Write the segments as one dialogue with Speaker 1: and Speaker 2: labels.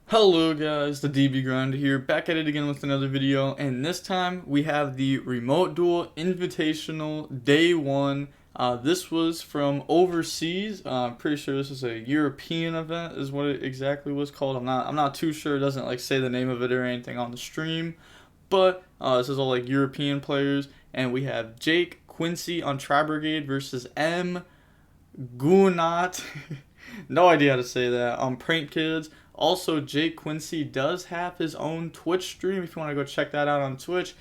Speaker 1: Hello guys, the DB Grinder here, back at it again with another video, and this time we have the Remote Duel Invitational Day 1. This was from overseas. I'm pretty sure this is a European event is what it exactly was called. I'm not too sure. It doesn't like say the name of it or anything on the stream, but this is all like European players, and we have Jake Quincy on Tri-Brigade versus M. Gunat. No idea how to say that. Prank Kids. Also, Jake Quincy does have his own Twitch stream. If you want to go check that out on Twitch,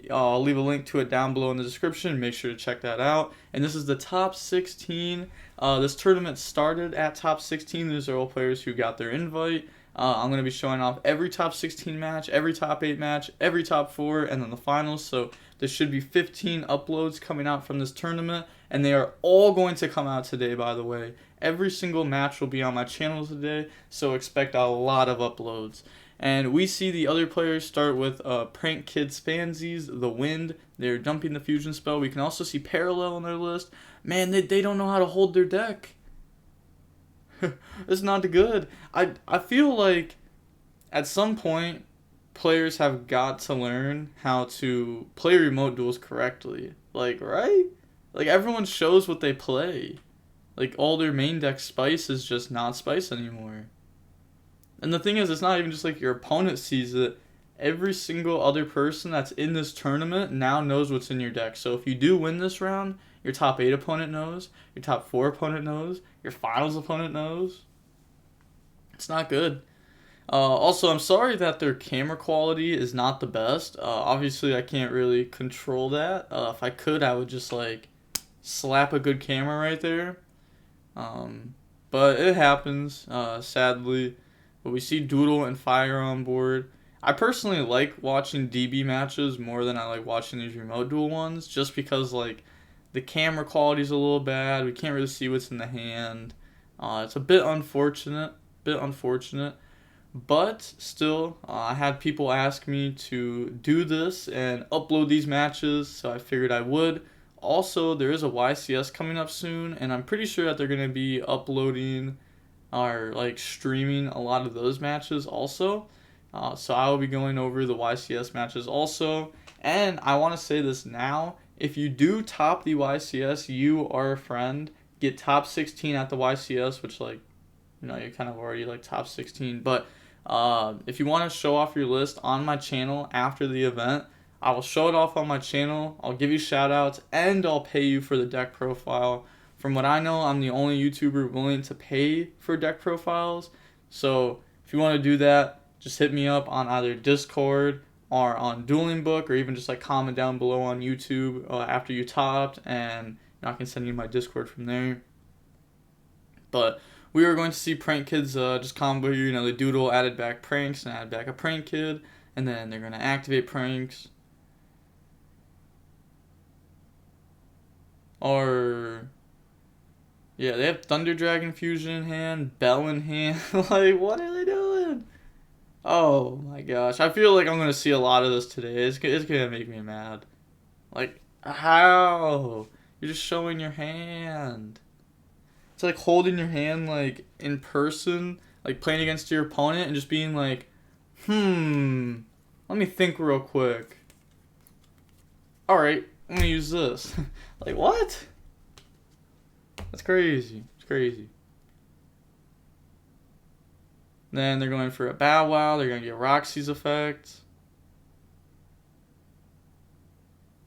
Speaker 1: I'll leave a link to it down below in the description. Make sure to check that out. And this is the top 16. This tournament started at top 16. These are all players who got their invite. I'm going to be showing off every top 16 match, every top 8 match, every top 4, and then the finals. So there should be 15 uploads coming out from this tournament. And they are all going to come out today, by the way. Every single match will be on my channel today, so expect a lot of uploads. And we see the other players start with Prank Kids Fansies, The Wind. They're dumping the fusion spell. We can also see Parallel on their list. Man, they don't know how to hold their deck. It's not good. I feel like at some point, players have got to learn how to play remote duels correctly. Like, right? Like, everyone shows what they play. Like, all their main deck spice is just not spice anymore. And the thing is, it's not even just like your opponent sees it. Every single other person that's in this tournament now knows what's in your deck. So if you do win this round, your top 8 opponent knows, your top 4 opponent knows, your finals opponent knows. It's not good. Also, I'm sorry that their camera quality is not the best. Obviously, I can't really control that. If I could, I would just like slap a good camera right there. But it happens, sadly. But we see Doodle and Fire on board. I personally like watching DB matches more than I like watching these remote duel ones, just because like the camera quality is a little bad. We can't really see what's in the hand. It's a bit unfortunate, but still, I had people ask me to do this and upload these matches, so I figured I would. Also, there is a YCS coming up soon, and I'm pretty sure that they're going to be uploading or like streaming a lot of those matches also. So I will be going over the YCS matches also. And I want to say this now. If you do top the YCS, you are a friend. Get top 16 at the YCS, which like, you're kind of already like top 16. But if you want to show off your list on my channel after the event, I will show it off on my channel, I'll give you shout outs, and I'll pay you for the deck profile. From what I know, I'm the only YouTuber willing to pay for deck profiles. So if you want to do that, just hit me up on either Discord or on DuelingBook, or even just like comment down below on YouTube after you topped, and I can send you my Discord from there. But we are going to see Prank Kids just combo here. They doodle, added back pranks, and added back a Prank Kid, and then they're going to activate pranks. Or, yeah, they have Thunder Dragon Fusion in hand, Bell in hand. Like, what are they doing? Oh my gosh. I feel like I'm going to see a lot of this today. It's going to make me mad. Like, how? You're just showing your hand. It's like holding your hand, like, in person, like playing against your opponent and just being like, let me think real quick. Alright, I'm going to use this. Like, what? That's crazy. It's crazy. Then they're going for a Bow Wow. They're going to get Roxy's effect.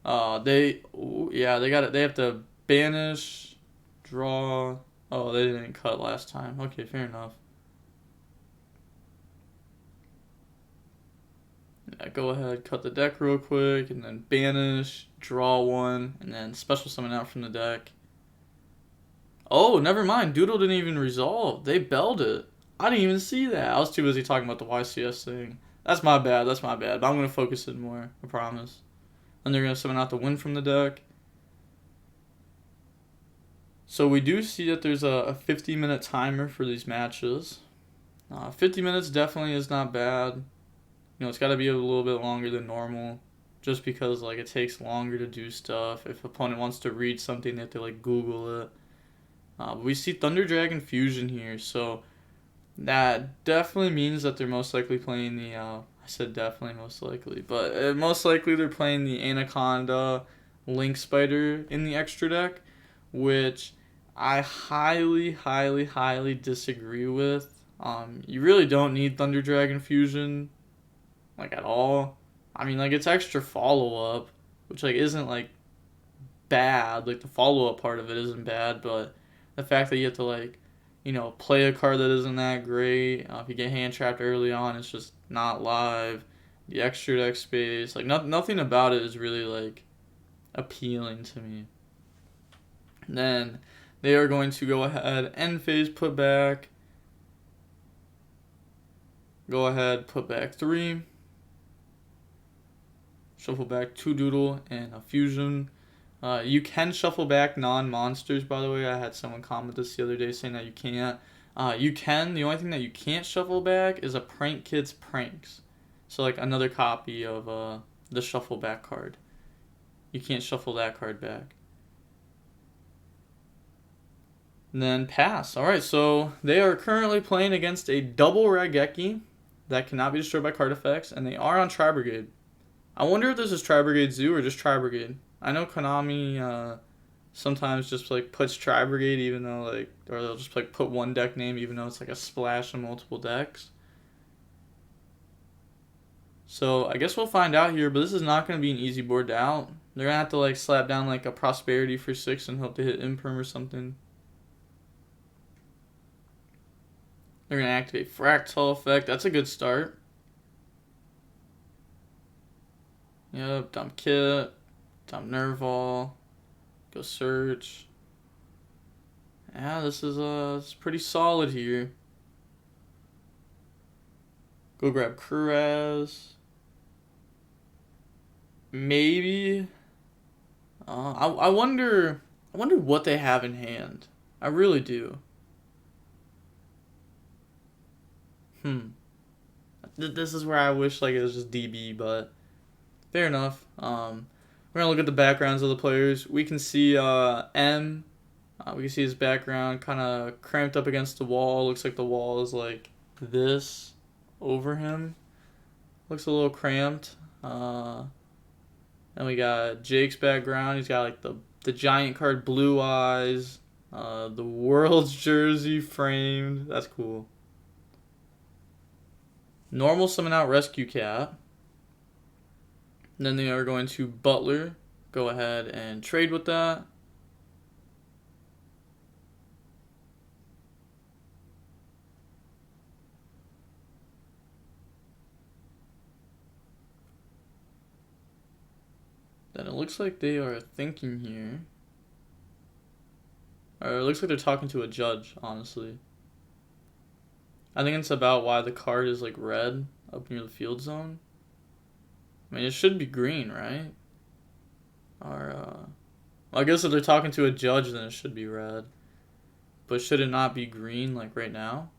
Speaker 1: They got it. They have to banish, draw. Oh, they didn't cut last time. Okay, fair enough. Yeah, go ahead, cut the deck real quick, and then banish, draw one, and then special summon out from the deck. Oh, never mind. Doodle didn't even resolve. They belled it. I didn't even see that. I was too busy talking about the YCS thing. That's my bad. But I'm going to focus it more. I promise. And they're going to summon out the Wind from the deck. So we do see that there's a 50-minute timer for these matches. 50 minutes definitely is not bad. It's got to be a little bit longer than normal, just because like it takes longer to do stuff. If opponent wants to read something, they have to like Google it. But we see Thunder Dragon Fusion here, so that definitely means that they're most likely playing the, I said definitely most likely, but most likely they're playing the Anaconda Link Spider in the extra deck, which I highly, highly, highly disagree with. You really don't need Thunder Dragon Fusion, like, at all. I mean, like, it's extra follow-up, which, like, isn't, like, bad. Like, the follow-up part of it isn't bad, but the fact that you have to, like, you know, play a card that isn't that great. If you get hand trapped early on, it's just not live. The extra deck space, like, nothing about it is really, like, appealing to me. And then they are going to go ahead, end phase, put back. Go ahead, put back 3. Shuffle back 2 Doodle and a Fusion. You can shuffle back non-monsters, by the way. I had someone comment this the other day saying that you can't. You can. The only thing that you can't shuffle back is a Prank Kids Pranks. So, like, another copy of the shuffle back card. You can't shuffle that card back. And then pass. Alright, so they are currently playing against a double Raigeki that cannot be destroyed by card effects, and they are on Tri-Brigade. I wonder if this is Tri-Brigade Zoo or just Tri-Brigade. I know Konami sometimes just, like, puts Tri-Brigade even though, like, or they'll just, like, put one deck name even though it's, like, a splash in multiple decks. So I guess we'll find out here, but this is not going to be an easy board out. They're going to have to, like, slap down, like, a Prosperity for 6 and hope to hit Imperm or something. They're going to activate Fractal Effect. That's a good start. Yep, dump Kit, dump Nerval, go search. Yeah, this is it's pretty solid here. Go grab Kuraz. Maybe. I wonder what they have in hand. I really do. This is where I wish, like, it was just DB, but fair enough. We're gonna look at the backgrounds of the players. We can see M. We can see his background kind of cramped up against the wall. Looks like the wall is like this over him. Looks a little cramped. Then we got Jake's background. He's got, like, the giant card Blue Eyes. The World's Jersey framed. That's cool. Normal summon out Rescue Cat. And then they are going to Butler. Go ahead and trade with that. Then it looks like they are thinking here. Or it looks like they're talking to a judge, honestly. I think it's about why the card is, like, red up near the field zone. I mean, it should be green, right? Or, well, I guess if they're talking to a judge, then it should be red. But should it not be green, like, right now?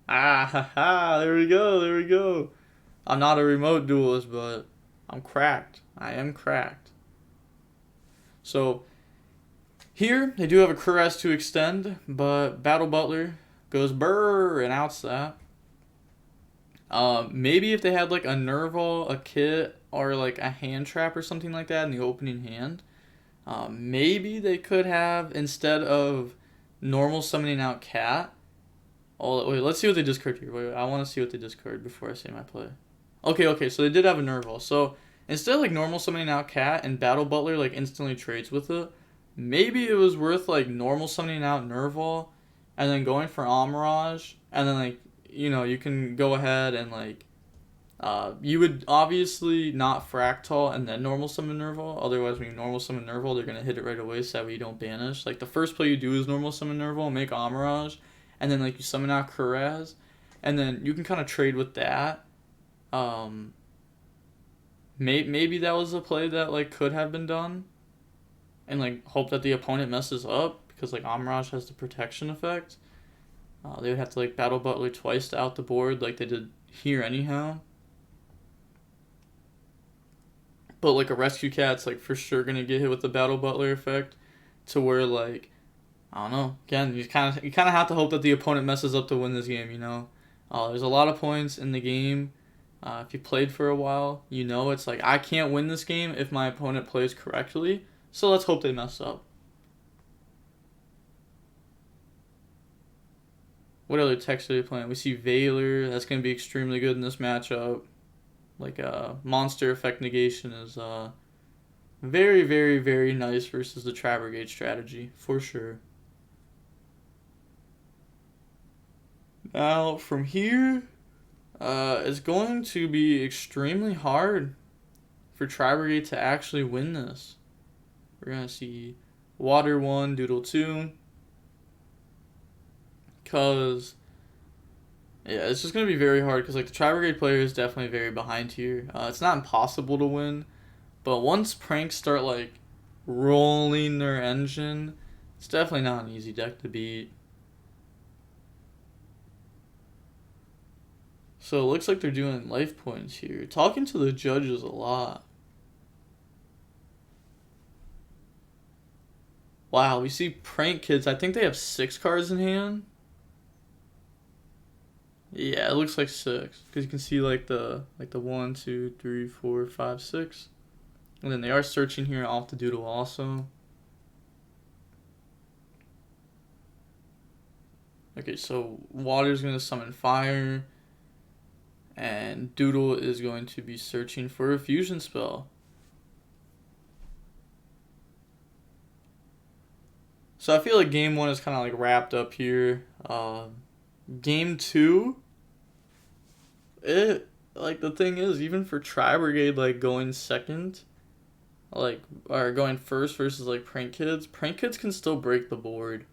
Speaker 1: Ah, ha, ha, there we go, there we go. I'm not a remote duelist, but I'm cracked. I am cracked. So, here, they do have a Kuraz to extend, but Battle Butler goes brrr and outs that. Maybe if they had, like, a Nerval, a Kit, or, like, a hand trap or something like that in the opening hand, maybe they could have, instead of normal summoning out Cat. Oh, wait, let's see what they discard here. Wait, I want to see what they discard before I say my play. Okay, so they did have a Nerval. So instead of, like, normal summoning out Cat and Battle Butler, like, instantly trades with it, maybe it was worth, like, normal summoning out Nerval and then going for Amirage, and then, like, you know, you can go ahead and, like, you would obviously not Fractal and then normal summon Nerval. Otherwise, when you normal summon Nerval, they're going to hit it right away so that way you don't banish. Like, the first play you do is normal summon Nerval, make Amirage, and then, like, you summon out Kuraz, and then you can kind of trade with that. Maybe that was a play that, like, could have been done, and, like, hope that the opponent messes up, because, like, Amirage has the protection effect. They would have to, like, Battle Butler twice to out the board like they did here anyhow. But, like, a Rescue Cat's, like, for sure going to get hit with the Battle Butler effect to where, like, I don't know. Again, you kind of have to hope that the opponent messes up to win this game. You know, there's a lot of points in the game. If you played for a while, you know it's like I can't win this game if my opponent plays correctly. So let's hope they mess up. What other techs are they playing? We see Valor. That's going to be extremely good in this matchup. Like, Monster Effect Negation is very, very, very nice versus the Trap Brigade strategy, for sure. Now, from here, it's going to be extremely hard for Trap Brigade to actually win this. We're going to see Water 1, Doodle 2. Because, yeah, it's just going to be very hard. Because, like, the Trap Brigade player is definitely very behind here. It's not impossible to win. But once pranks start, like, rolling their engine, it's definitely not an easy deck to beat. So, it looks like they're doing life points here. Talking to the judges a lot. Wow, we see Prank Kids. I think they have 6 cards in hand. Yeah, it looks like 6. Because you can see, like the 1, 2, 3, 4, 5, 6. And then they are searching here off the Doodle also. Okay, so Water's going to summon Fire. And Doodle is going to be searching for a fusion spell. So I feel like game 1 is kind of like wrapped up here. Game 2, like the thing is, even for Trap Brigade, like going second, like, or going first versus like Prank Kids can still break the board.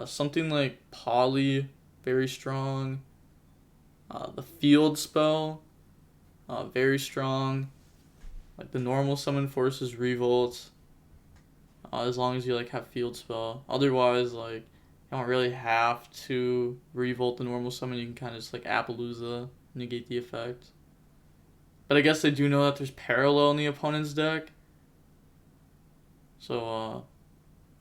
Speaker 1: Something like Poly, very strong. The field spell, very strong. Like the normal summon forces Revolt. As long as you like have field spell. Otherwise, like, you don't really have to revolt the normal summon. You can kind of just like Appaloosa, negate the effect. But I guess they do know that there's parallel in the opponent's deck. So,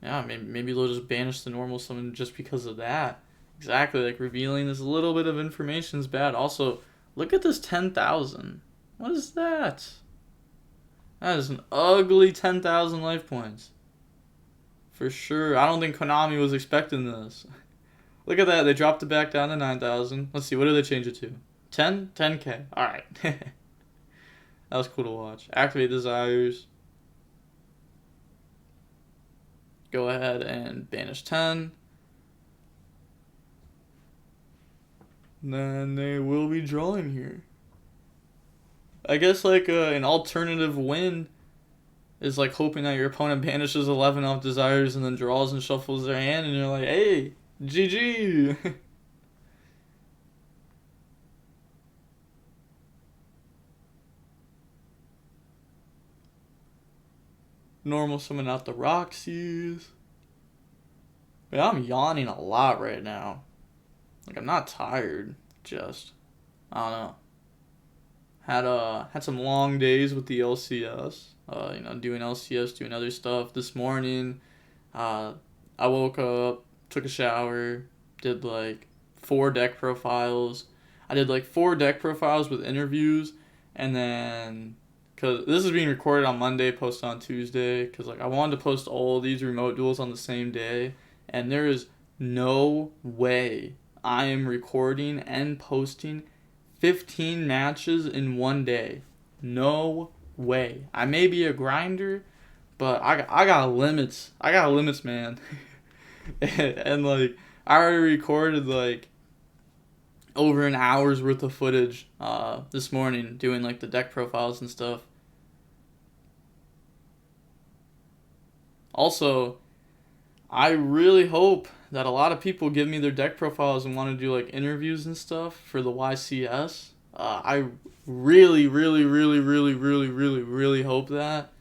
Speaker 1: yeah, maybe they'll just banish the normal summon just because of that. Exactly, like revealing this little bit of information is bad. Also, look at this 10,000. What is that? That is an ugly 10,000 life points. For sure. I don't think Konami was expecting this. Look at that. They dropped it back down to 9,000. Let's see. What did they change it to? 10? 10K. Alright. That was cool to watch. Activate Desires. Go ahead and banish 10. Then they will be drawing here. I guess like an alternative win is like hoping that your opponent banishes 11 off Desires and then draws and shuffles their hand, and you're like, hey, GG. Normal summon out the Roxy's. But I'm yawning a lot right now. Like, I'm not tired, just, I don't know. Had some long days with the LCS. Doing LCS, doing other stuff. This morning, I woke up, took a shower, did like 4 deck profiles. I did like 4 deck profiles with interviews, and then, because this is being recorded on Monday, posted on Tuesday, because like I wanted to post all these remote duels on the same day, and there is no way I am recording and posting 15 matches in one day. No way. I may be a grinder, but I got limits. I got limits, man. and like I already recorded like over an hour's worth of footage this morning doing like the deck profiles and stuff. Also, I really hope that a lot of people give me their deck profiles and want to do like interviews and stuff for the YCS. I really, really, really, really, really, really, really hope that.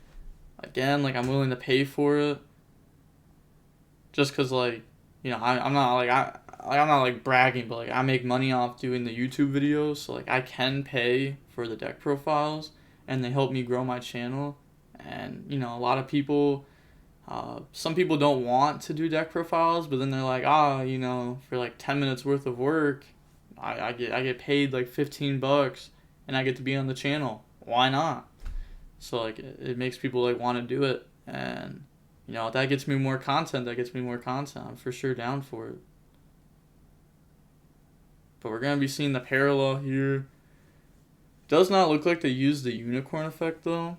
Speaker 1: Again, like I'm willing to pay for it. Just cause like, I'm not like bragging, but like I make money off doing the YouTube videos, so like I can pay for the deck profiles, and they help me grow my channel. And a lot of people Some people don't want to do deck profiles, but then they're like, you know, for like 10 minutes worth of work, I get paid like $15 and I get to be on the channel. Why not? So like it makes people like want to do it, and you know, that gets me more content. I'm for sure down for it. But we're gonna be seeing the parallel here. Does not look like they used the unicorn effect though.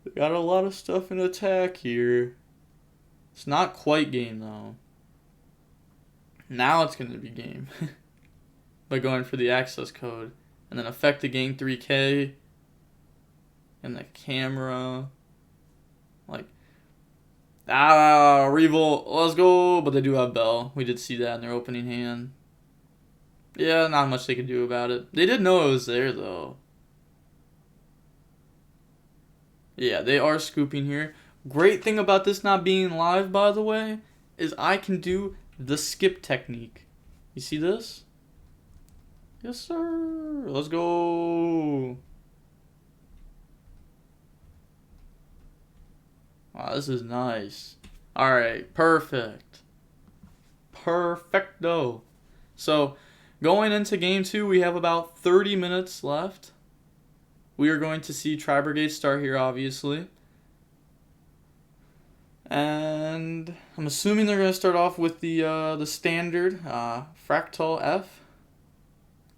Speaker 1: They got a lot of stuff in attack here. It's not quite game though. Now it's gonna be game. By going for the access code. And then effect to gain 3k. And the camera. Like, Revolt, let's go. But they do have Bell. We did see that in their opening hand. Yeah, not much they could do about it. They did know it was there though. Yeah, they are scooping here. Great thing about this not being live, by the way, is I can do the skip technique. You see this? Yes, sir. Let's go. Wow, this is nice. Alright, perfect. Perfecto. So, going into game 2, we have about 30 minutes left. We are going to see Tri Brigade start here, obviously. And I'm assuming they're going to start off with the standard Fractal F.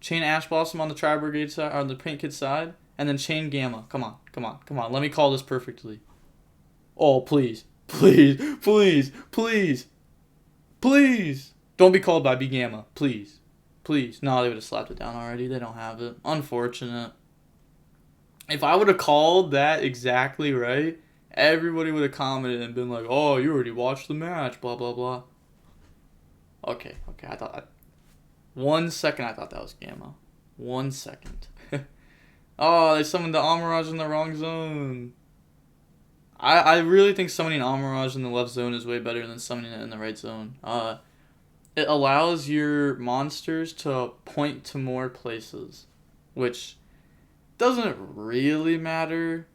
Speaker 1: Chain Ash Blossom on the Tri Brigade side, on the Paint Kid side. And then Chain Gamma. Come on, come on, come on. Let me call this perfectly. Oh, please. Please, please, please. Please. Don't be called by B Gamma. Please. Please. No, they would have slapped it down already. They don't have it. Unfortunate. If I would have called that exactly right, everybody would have commented and been like, oh, you already watched the match, blah, blah, blah. Okay, I thought... 1 second I thought that was Gamma. 1 second. Oh, they summoned the Amirage in the wrong zone. I really think summoning Amirage in the left zone is way better than summoning it in the right zone. It allows your monsters to point to more places, which doesn't really matter,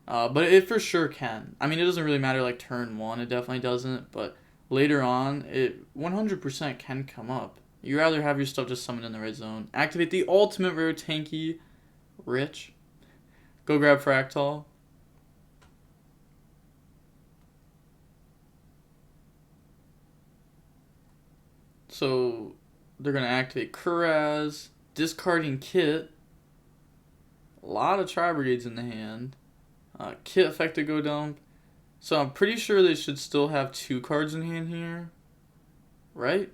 Speaker 1: but it for sure can. I mean, it doesn't really matter like turn 1, it definitely doesn't, but later on, it 100% can come up. You'd rather have your stuff just summoned in the right zone. Activate the ultimate rare tanky, Rich. Go grab Fractal. So, they're going to activate Kuraz, discarding Kit. A lot of Tri Brigades in the hand. Kit effect to go dump. So, I'm pretty sure they should still have 2 cards in hand here. Right?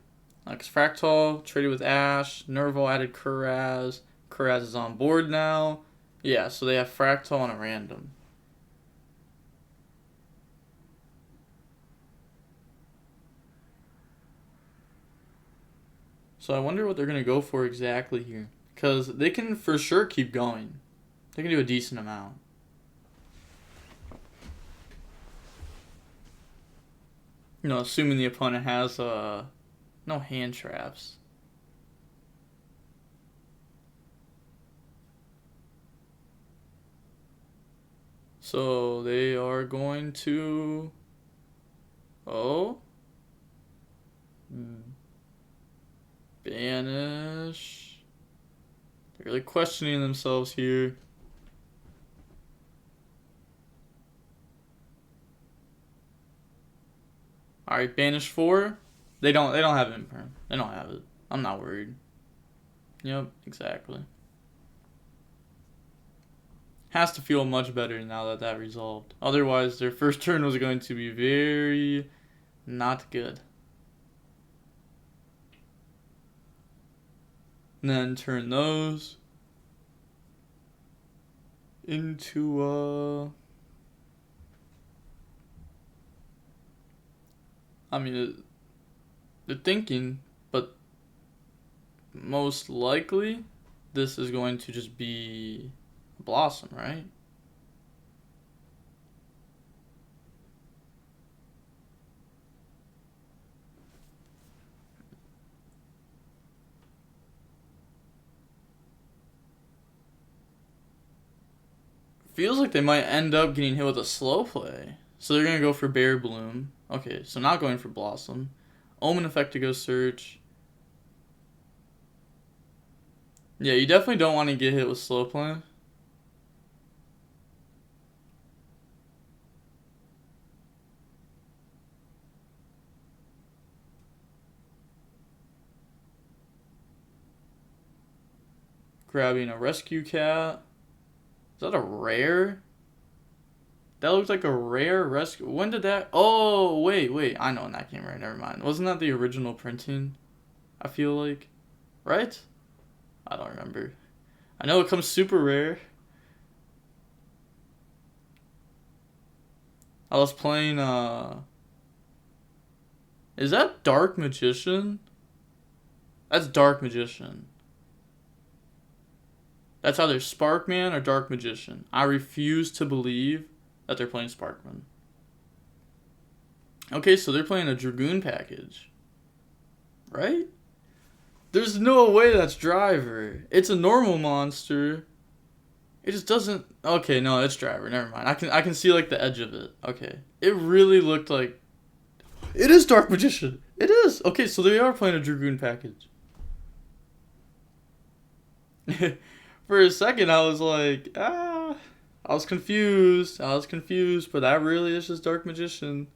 Speaker 1: Because Fractal traded with Ash. Nerval added Kuraz. Kuraz is on board now. Yeah, so they have Fractal on a random. So I wonder what they're going to go for exactly here. Because they can for sure keep going. They can do a decent amount. You know, assuming the opponent has no hand traps. So they are going to... Oh? Banish. They're really questioning themselves here. Alright, banish 4. They don't have it in perm. They don't have it. I'm not worried. Yep, exactly. Has to feel much better now that that resolved. Otherwise, their first turn was going to be very not good. And then turn those into I mean, they're thinking, but most likely this is going to just be a Blossom, right? feels like they might end up getting hit with a slow play. So they're going to go for Bear Bloom. Okay, so not going for Blossom. Omen effect to go search. Yeah, you definitely don't want to get hit with slow play. Grabbing a rescue cat. Is that a rare? That looks like a rare rescue. When did that? Oh, wait. I know when that came right. Never mind. Wasn't that the original printing? I feel like. Right? I don't remember. I know it comes super rare. I was playing, is that Dark Magician? That's Dark Magician. That's either Sparkman or Dark Magician. I refuse to believe that they're playing Sparkman. Okay, so they're playing a Dragoon package. Right? There's no way that's Driver. It's a normal monster. It just doesn't... Okay, no, it's Driver. Never mind. I can see, like, the edge of it. Okay. It really looked like... It is Dark Magician. It is. Okay, so they are playing a Dragoon package. For a second, I was like, I was confused, but that really is just Dark Magician.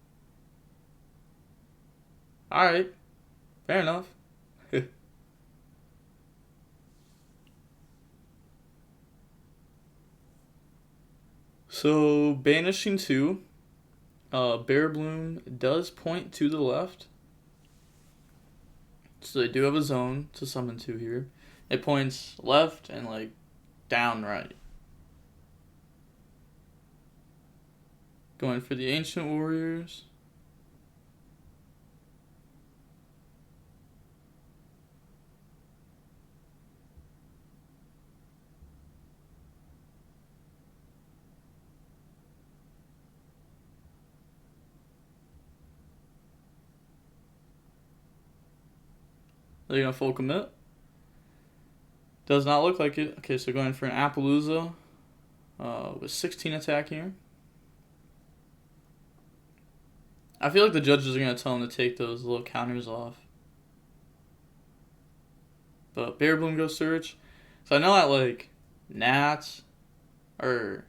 Speaker 1: Alright, fair enough. So, banishing 2, Bear Bloom does point to the left. So they do have a zone to summon to here. It points left and, like, down right. Going for the Ancient Warriors. They're gonna full commit. Does not look like it. Okay, so going for an Appaloosa with 16 attack here. I feel like the judges are going to tell him to take those little counters off. But Bear Bloom goes search. So I know that, like, Nats or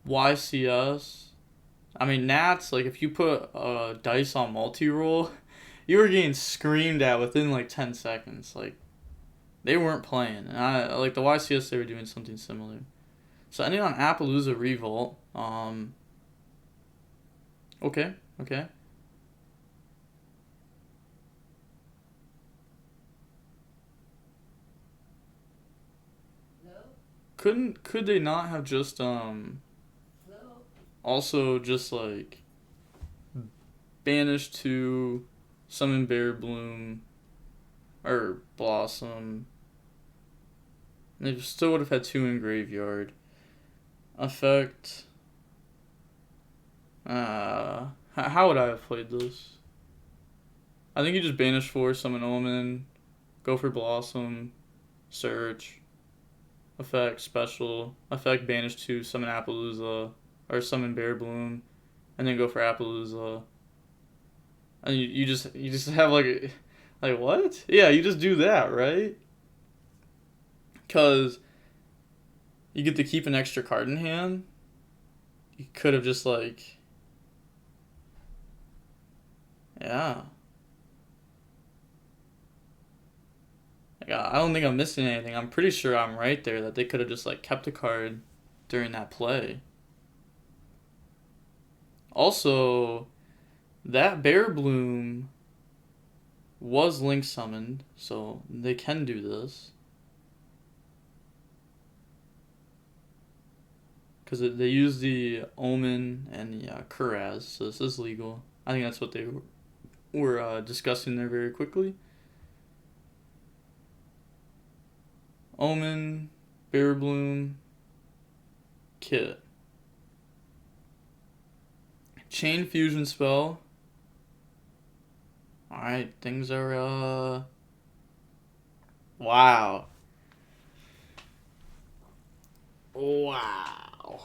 Speaker 1: YCS. I mean, Nats, like, if you put dice on multi-roll, you were getting screamed at within, like, 10 seconds. Like, they weren't playing. And like, the YCS, they were doing something similar. So ending on Appaloosa Revolt. Okay. Could they not have just also just like banished to summon Bear Bloom or Blossom? They still would have had 2 in graveyard. Effect. How would I have played this? I think you just banish 4, summon Omen, go for Blossom, search, effect, special, effect, banish 2, summon Appaloosa, or summon Bear Bloom, and then go for Appaloosa. And you just have like what? Yeah, you just do that, right? Because you get to keep an extra card in hand. You could have just like... Yeah. Like, I don't think I'm missing anything. I'm pretty sure I'm right there that they could have just like kept a card during that play. Also, that Bear Bloom was link summoned, so they can do this. Because they use the Omen and the Kuraz, so this is legal. I think that's what they were discussing there very quickly. Omen, Bear Bloom, Kit. Chain Fusion spell. Alright, things are, wow. Wow.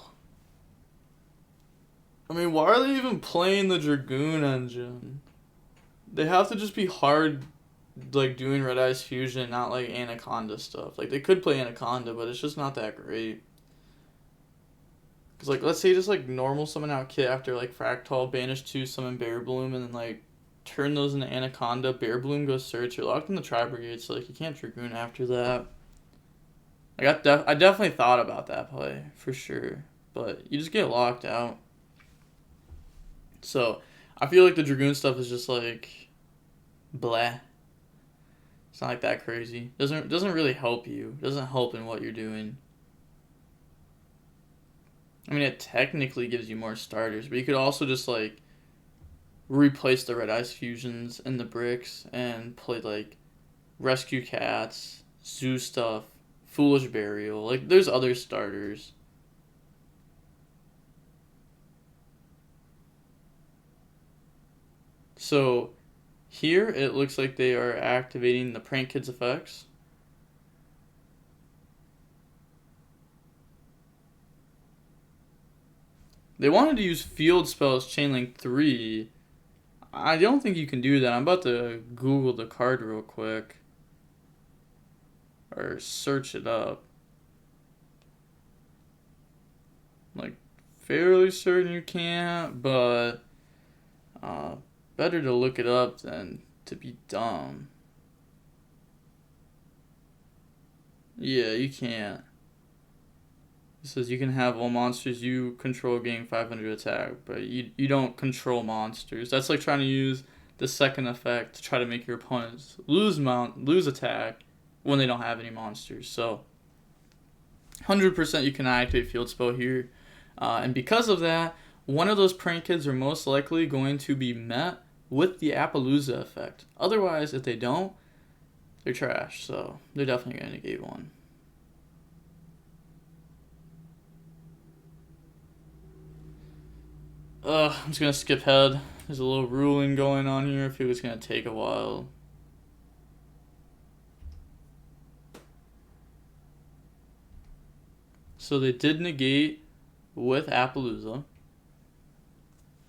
Speaker 1: I mean, why are they even playing the Dragoon engine? They have to just be hard, like, doing Red Eyes Fusion, not, like, Anaconda stuff. Like, they could play Anaconda, but it's just not that great. Because, like, let's say just, like, normal summon out Kit after, like, Fractal, banish 2, summon Bear Bloom, and then, like, turn those into Anaconda, Bear Bloom goes search, you're locked in the Tri-Brigade, so, like, you can't Dragoon after that. Like, I definitely thought about that play, for sure. But you just get locked out. So, I feel like the Dragoon stuff is just, like, bleh. It's not, like, that crazy. Doesn't really help you. Doesn't help in what you're doing. I mean, it technically gives you more starters, but you could also just, like, replace the Red Eyes Fusions in the bricks and play, like, Rescue Cats, Zoo stuff, Foolish Burial. Like, there's other starters. So, here it looks like they are activating the Prank Kids effects. They wanted to use field spells Chainlink 3. I don't think you can do that. I'm about to Google the card real quick. Or search it up. Like, fairly certain you can't, but better to look it up than to be dumb. Yeah, you can't. It says you can have all monsters you control gain 500 attack, but you don't control monsters. That's like trying to use the second effect to try to make your opponents lose attack when they don't have any monsters. So 100% you can activate field spell here. And because of that, one of those prank kids are most likely going to be met with the Appaloosa effect. Otherwise, if they don't, they're trash. So they're definitely going to negate one. I'm just going to skip ahead. There's a little ruling going on here. I feel it's going to take a while. So they did negate with Appaloosa.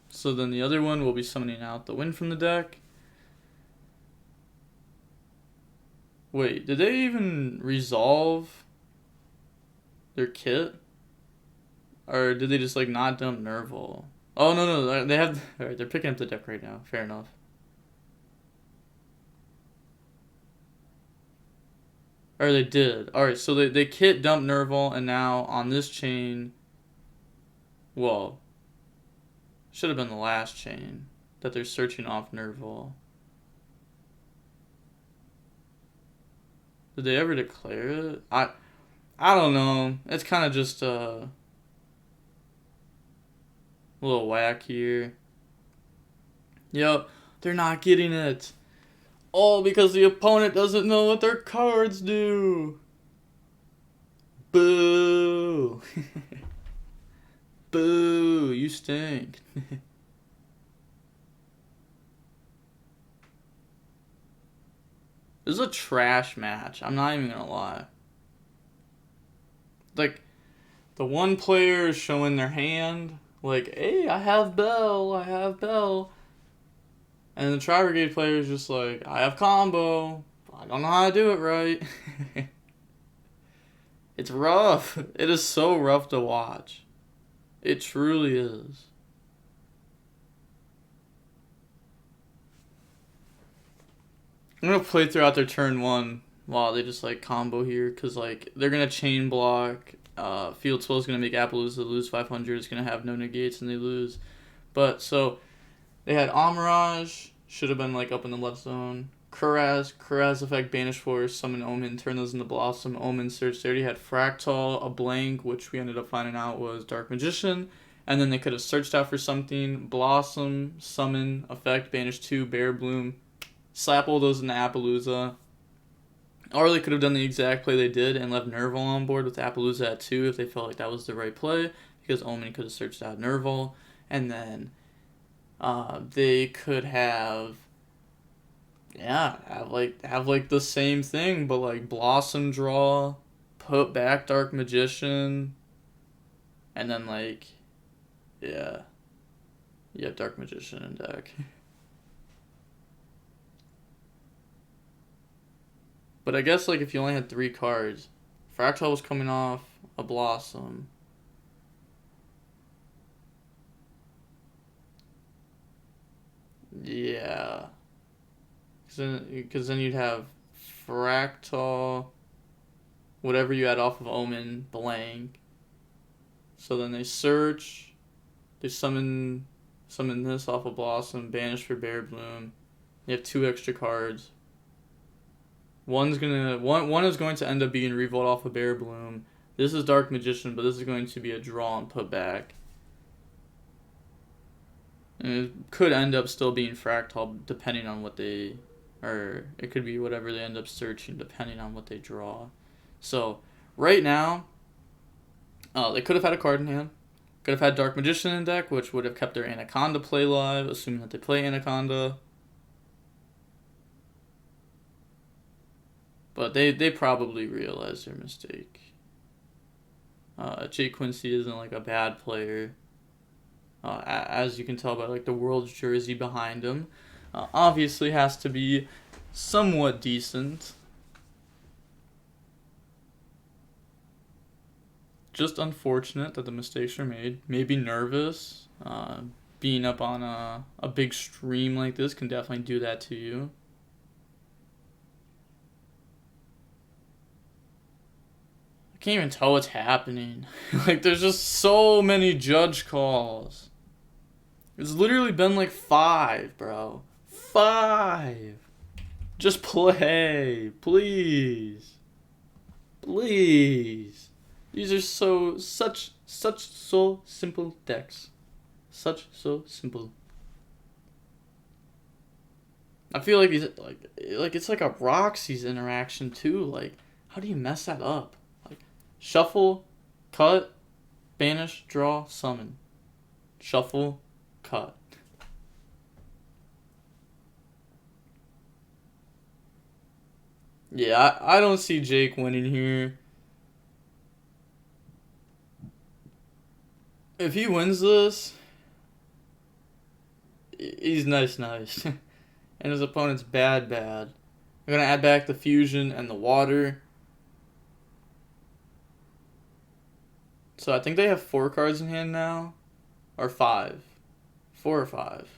Speaker 1: So then the other one will be summoning out the Wind from the deck. Wait, did they even resolve their kit? Or did they just like not dump Nerval? Oh, no, they have... Alright, they're picking up the deck right now. Fair enough. Or they did. Alright, so they kit dump Nerval, and now on this chain... Well, should have been the last chain that they're searching off Nerval. Did they ever declare it? I don't know. It's kind of just a little whack here. Yep, they're not getting it. All because the opponent doesn't know what their cards do. Boo. Boo, you stink. This is a trash match. I'm not even gonna lie. Like, the one player is showing their hand. Like, hey, I have Bell. And the Tri-Brigade player is just like, I have combo. I don't know how to do it right. It's rough. It is so rough to watch. It truly is. I'm going to play throughout their turn one while they just like combo here. Because like they're going to chain block. Field Spell is going to make Appaloosa lose 500. It's going to have no negates and they lose. But so they had Amirage. Should have been like up in the left zone. Kuraz effect, Banish Force, Summon Omen, turn those into Blossom, Omen, Search. They already had Fractal, a blank, which we ended up finding out was Dark Magician. And then they could have searched out for something. Blossom, Summon, effect, Banish 2, Bear Bloom. Slap all those into Appaloosa. Or they could have done the exact play they did and left Nerval on board with Appaloosa at 2 if they felt like that was the right play. Because Omen could have searched out Nerval. And then they could have... Yeah, have like the same thing, but like Blossom draw, put back Dark Magician, And then, like, yeah, you have Dark Magician in deck. But I guess, like, if you only had 3 cards, Fractal was coming off a Blossom. Yeah. Because then you'd have Fractal, whatever you had off of Omen, blank. So then they search, they summon this off of Blossom, banish for Bear Bloom. You have 2 extra cards. One is going to end up being Revolt off of Bear Bloom. This is Dark Magician, but this is going to be a draw and put back. And it could end up still being Fractal depending on what they, or it could be whatever they end up searching depending on what they draw. So right now, they could have had a card in hand. Could have had Dark Magician in deck, which would have kept their Anaconda play live, assuming that they play Anaconda. But they probably realized their mistake. Jay Quincy isn't like a bad player. As you can tell by like the World's jersey behind him. Obviously has to be somewhat decent. Just unfortunate that the mistakes are made. Maybe nervous. Being up on a big stream like this can definitely do that to you. I can't even tell what's happening. Like, there's just so many judge calls. It's literally been like 5, bro. 5. Just play. Please. Please. These are such simple decks. So simple. I feel like these like it's like a Roxy's interaction too. Like, how do you mess that up? Like, shuffle, cut, banish, draw, summon. Shuffle, cut. Yeah, I don't see Jake winning here. If he wins this, he's nice. And his opponent's bad. I'm going to add back the fusion and the water. So I think they have 4 cards in hand now. Or 5. 4 or 5.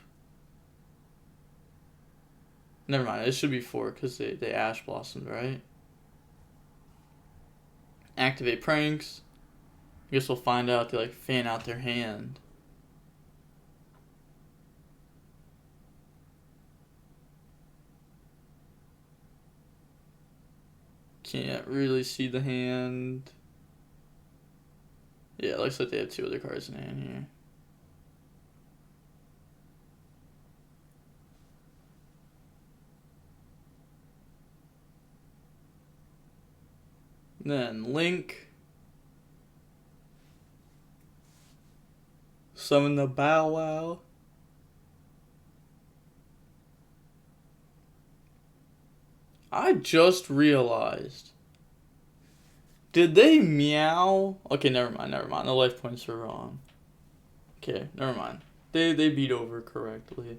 Speaker 1: Never mind, it should be 4 because they Ash Blossomed, right? Activate Pranks. I guess we'll find out. They like fan out their hand. Can't really see the hand. Yeah, it looks like they have 2 other cards in hand here. Then Link. Summon the Bow Wow. I just realized. Did they meow? Okay, never mind. The life points were wrong. Okay, never mind. They beat over correctly.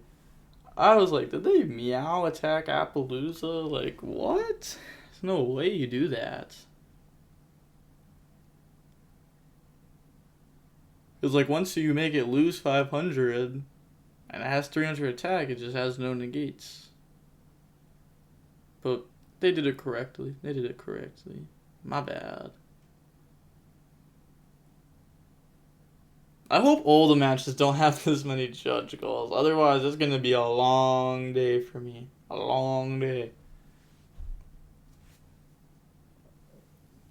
Speaker 1: I was like, did they meow attack Appaloosa? Like, what? There's no way you do that. Because, like, once you make it lose 500, and it has 300 attack, it just has no negates. But they did it correctly. My bad. I hope all the matches don't have this many judge calls. Otherwise, it's going to be a long day for me. A long day.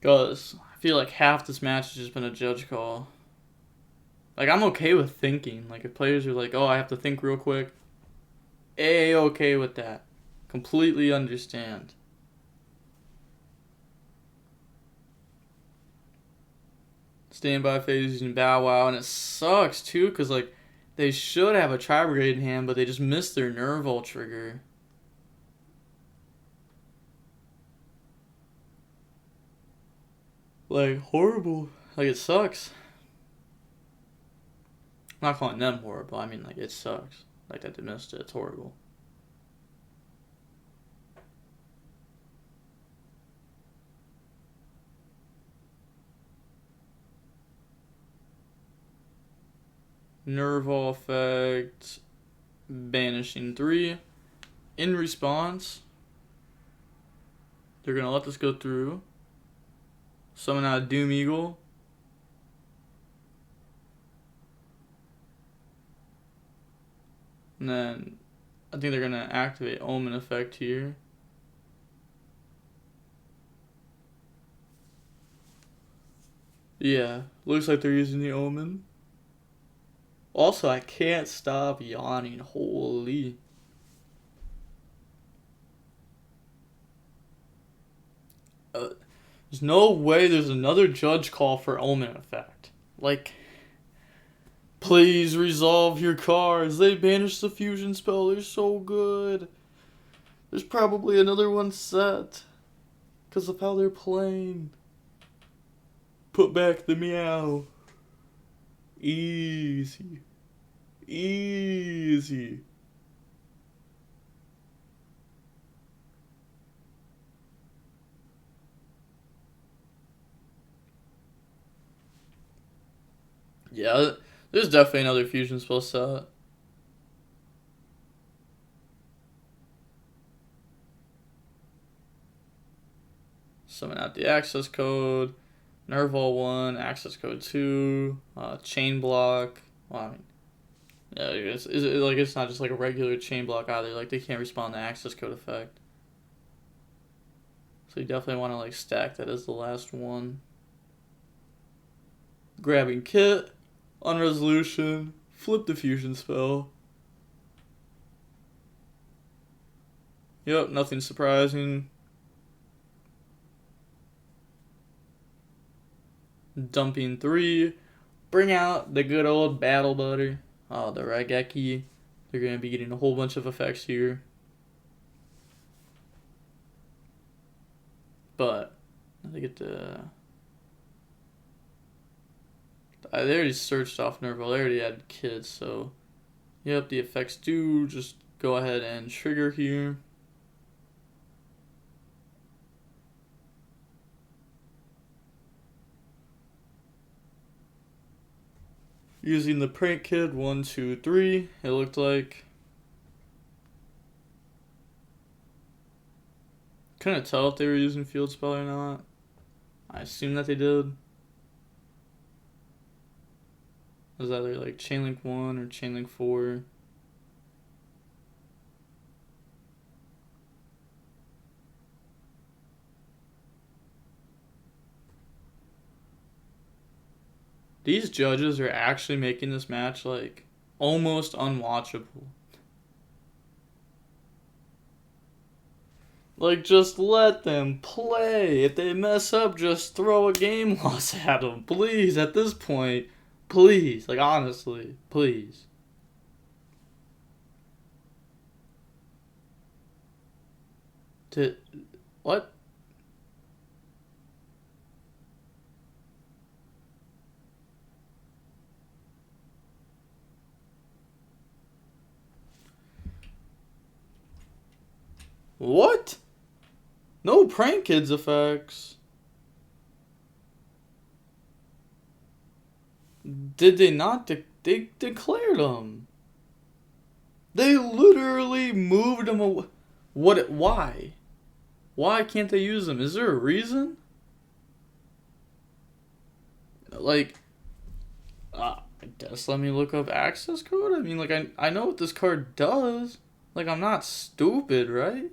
Speaker 1: Because I feel like half this match has just been a judge call. Like, I'm okay with thinking. Like, if players are like, oh, I have to think real quick. A-okay with that. Completely understand. Standby phase using Bow Wow. And it sucks, too, because, like, they should have a Tri-Brigade in hand, but they just missed their Nerval trigger. Like, horrible. Like, it sucks. I'm not calling them horrible. I mean, like, it sucks. Like, that they missed it. It's horrible. Nerval effect. Banishing 3. In response, they're going to let this go through. Summon out Doom Eagle. And then I think they're going to activate Omen effect here. Yeah, looks like they're using the Omen. Also, I can't stop yawning. Holy. There's no way there's another judge call for Omen effect. Like, please resolve your cards. They banished the fusion spell. They're so good. There's probably another one set because of how they're playing. Put back the meow. Easy. Easy. Yeah, there's definitely another fusion spell set. Summon out the access code. Nerval 1, access code 2, chain block. Well, I mean, yeah, it's not just like a regular chain block either. Like, they can't respond to access code effect. So you definitely want to like stack that as the last one. Grabbing kit, on resolution, flip the fusion spell. Yep, nothing surprising. Dumping 3. Bring out the good old battle butter. Oh, the Raigeki. They're going to be getting a whole bunch of effects here. But they get the... They already searched off Nerval. They already had kids, so... Yep, the effects do just go ahead and trigger here. Using the prank kid, 1, 2, 3, it looked like. Couldn't tell if they were using field spell or not. I assume that they did. It was either like Chainlink 1 or Chainlink 4. These judges are actually making this match like almost unwatchable. Like, just let them play. If they mess up, just throw a game loss at them. Please, at this point, please. Like, honestly, please. What? What? No prank kids effects. Did they not? They declared them. They literally moved them away. What? Why? Why can't they use them? Is there a reason? Like, I guess let me look up access code. I mean, like, I know what this card does. Like, I'm not stupid, right?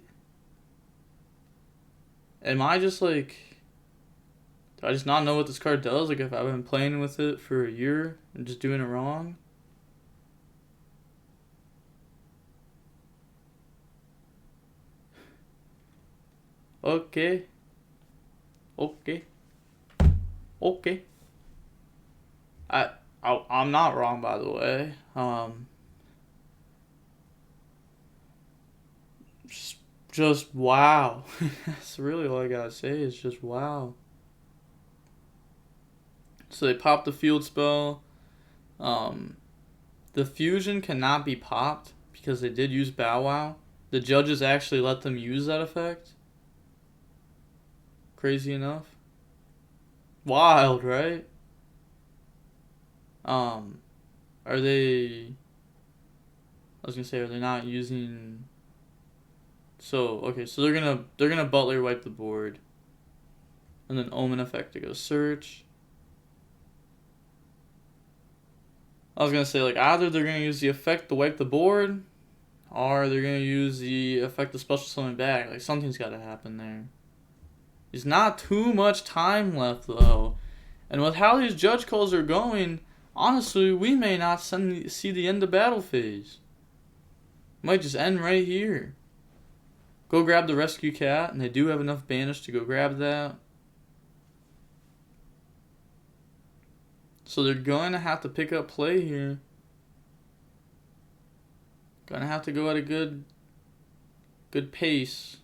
Speaker 1: Am I just like... Do I just not know what this card does? Like, if I've been playing with it for a year and just doing it wrong? Okay. Okay. Okay. I'm not wrong, by the way. Just wow. That's really all I gotta say is just wow. So they popped the field spell. The fusion cannot be popped because they did use Bow Wow. The judges actually let them use that effect. Crazy enough. Wild, right? Are they... I was gonna say, are they not using... So, okay, so they're gonna Butler wipe the board. And then Omen effect to go search. I was gonna say, like, either they're gonna use the effect to wipe the board, or they're gonna use the effect to special summon back. Like, something's gotta happen there. There's not too much time left, though. And with how these judge calls are going, honestly, we may not see the end of battle phase. Might just end right here. Go grab the rescue cat, and they do have enough banish to go grab that. So they're going to have to pick up play here. Gonna have to go at a good pace.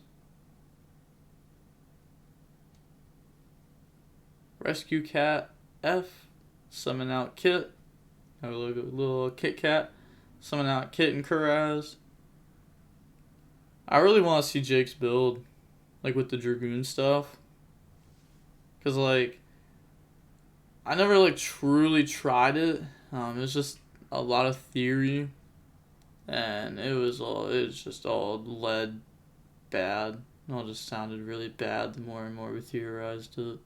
Speaker 1: Rescue cat F. Summon out Kit. Have a little Kit Kat. Summon out Kit and Kuraz. I really want to see Jake's build, like with the Dragoon stuff. Cause like, I never like truly tried it. It was just a lot of theory, and it was just all led bad. It all just sounded really bad the more and more we theorized it.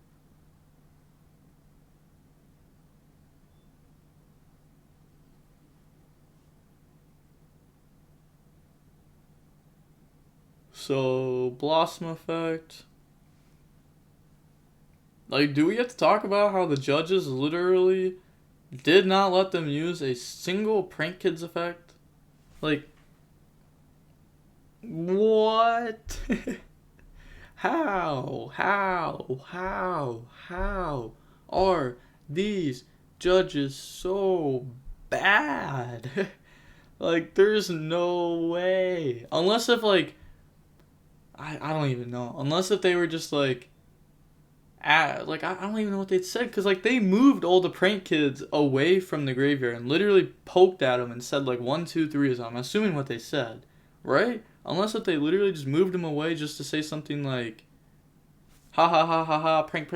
Speaker 1: So, Blossom effect. Like, do we have to talk about how the judges literally did not let them use a single Prank Kids effect? Like, what? How are these judges so bad? Like, there's no way. Unless if, like, I don't even know. Unless if they were just like, I don't even know what they'd said. Because, like, they moved all the Prank Kids away from the graveyard and literally poked at them and said, like, 1, 2, 3 is on. I'm assuming what they said. Right? Unless if they literally just moved them away just to say something like, ha ha ha ha ha, prank.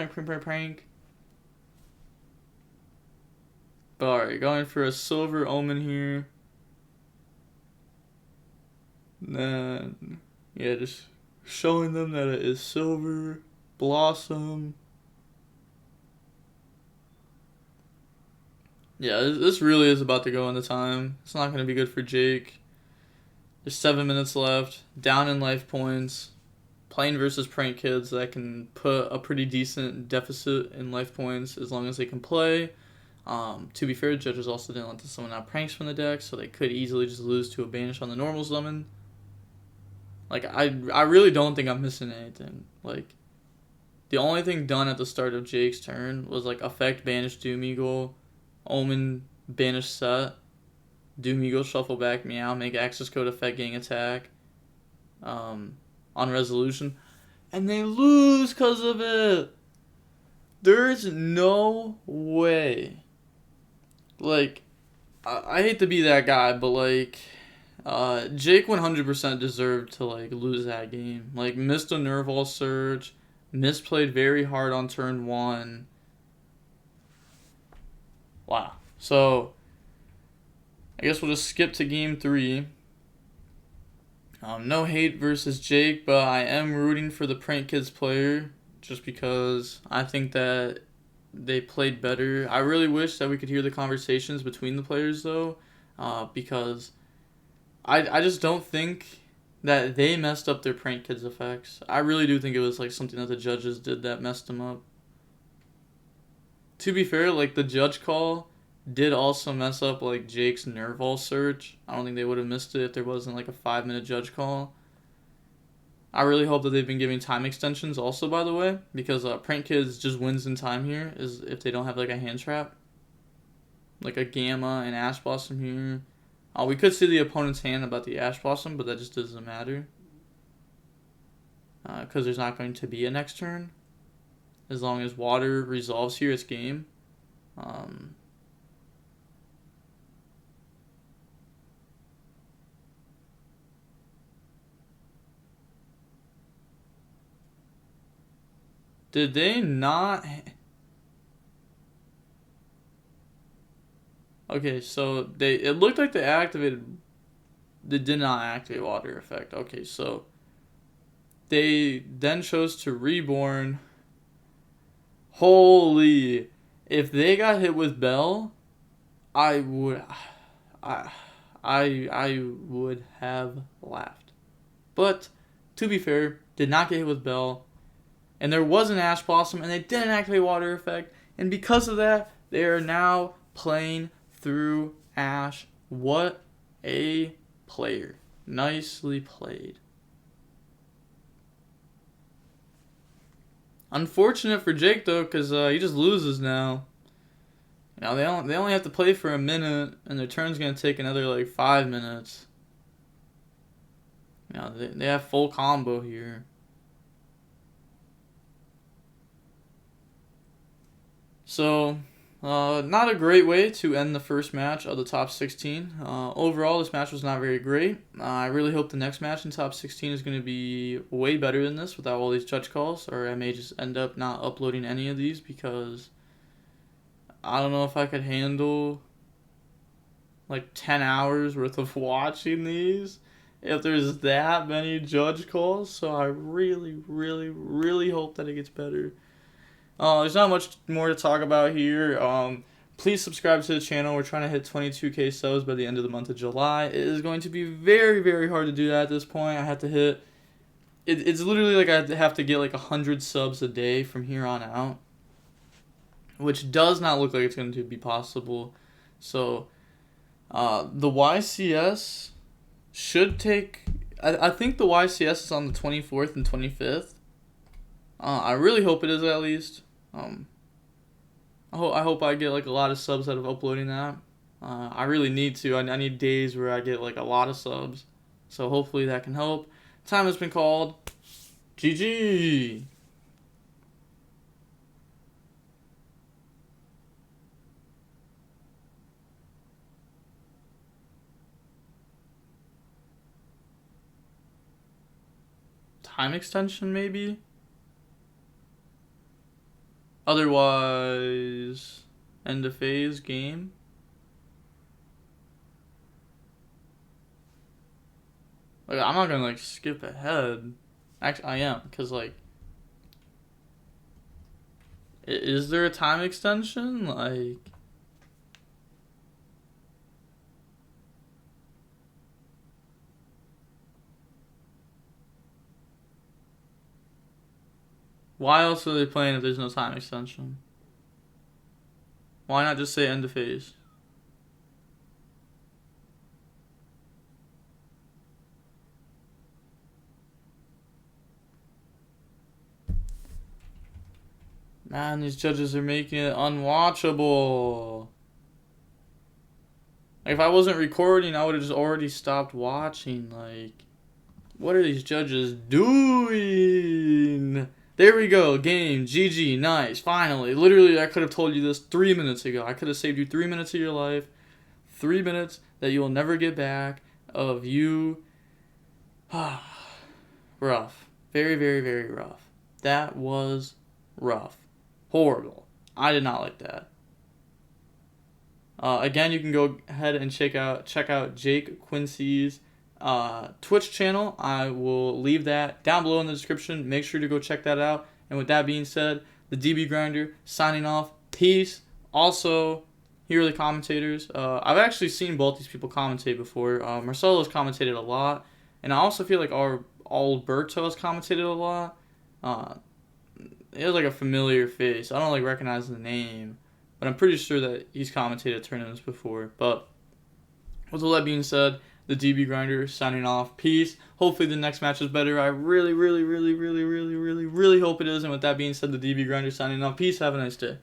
Speaker 1: But alright, going for a silver Omen here. Then, yeah, just showing them that it is silver. Blossom. Yeah, this really is about to go into time. It's not going to be good for Jake. There's 7 minutes left. Down in life points. Playing versus Prank Kids that can put a pretty decent deficit in life points as long as they can play. To be fair, judges also didn't let them summon out pranks from the deck, so they could easily just lose to a banish on the normal summon. Like, I really don't think I'm missing anything. Like, the only thing done at the start of Jake's turn was, like, effect banish Doom Eagle, Omen banish set, Doom Eagle shuffle back Meow, make access code effect gang attack, on resolution, and they lose because of it. There's no way. Like, I hate to be that guy, but, like, Jake 100% deserved to, like, lose that game. Like, missed a Nervall Surge, misplayed very hard on turn 1. Wow. So, I guess we'll just skip to game 3. No hate versus Jake, but I am rooting for the Prank Kids player just because I think that they played better. I really wish that we could hear the conversations between the players, though, because I just don't think that they messed up their Prank Kids effects. I really do think it was like something that the judges did that messed them up. To be fair, like, the judge call did also mess up, like, Jake's Nervall search. I don't think they would have missed it if there wasn't, like, a 5-minute judge call. I really hope that they've been giving time extensions also, by the way, because Prank Kids just wins in time here is if they don't have, like, a hand trap. Like a Gamma and Ash Blossom here. We could see the opponent's hand about the Ash Blossom, but that just doesn't matter. Because there's not going to be a next turn. As long as water resolves here, it's game. Did they not? Okay, so it looked like they did not activate water effect. Okay, so they then chose to reborn. Holy, if they got hit with Bell, I would have laughed. But to be fair, did not get hit with Bell, and there was an Ash Blossom, and they didn't activate water effect, and because of that, they are now playing through Ash. What a player. Nicely played. Unfortunate for Jake though, because he just loses now. Now they only have to play for a minute, and their turn's gonna take another like 5 minutes. Now they have full combo here. So, not a great way to end the first match of the top 16. Overall, this match was not very great. I really hope the next match in top 16 is going to be way better than this without all these judge calls, or I may just end up not uploading any of these because I don't know if I could handle like 10 hours worth of watching these if there's that many judge calls. So I really, really, really hope that it gets better. There's not much more to talk about here. Please subscribe to the channel. We're trying to hit 22k subs by the end of the month of July. It is going to be very, very hard to do that at this point. I have to hit... It's literally like I have to get like 100 subs a day from here on out, which does not look like it's going to be possible. So, the YCS should take... I think the YCS is on the 24th and 25th. I really hope it is at least. I hope I get like a lot of subs out of uploading that. I really need to. I need days where I get like a lot of subs. So hopefully that can help. Time has been called. GG. Time extension maybe? Otherwise, end of phase game. Like, I'm not gonna like skip ahead. Actually, I am, because like, is there a time extension? Like, why else are they playing if there's no time extension? Why not just say end of phase? Man, these judges are making it unwatchable. Like, if I wasn't recording, I would have just already stopped watching. Like, what are these judges doing? There we go. Game. GG. Nice. Finally. Literally, I could have told you this 3 minutes ago. I could have saved you 3 minutes of your life. 3 minutes that you will never get back of you. Rough. Very, very, very rough. That was rough. Horrible. I did not like that. Again, you can go ahead and check out Jake Quincy's Twitch channel. I will leave that down below in the description. Make sure to go check that out. And with that being said, the DB Grinder signing off. Peace. Also, here are the commentators. I've actually seen both these people commentate before. Marcelo's commentated a lot, and I also feel like Alberto has commentated a lot. He has like a familiar face. I don't like recognize the name, but I'm pretty sure that he's commentated tournaments before. But with all that being said, the DB Grinder signing off. Peace. Hopefully the next match is better. I really, really, really, really, really, really, really hope it is. And with that being said, the DB Grinder signing off. Peace. Have a nice day.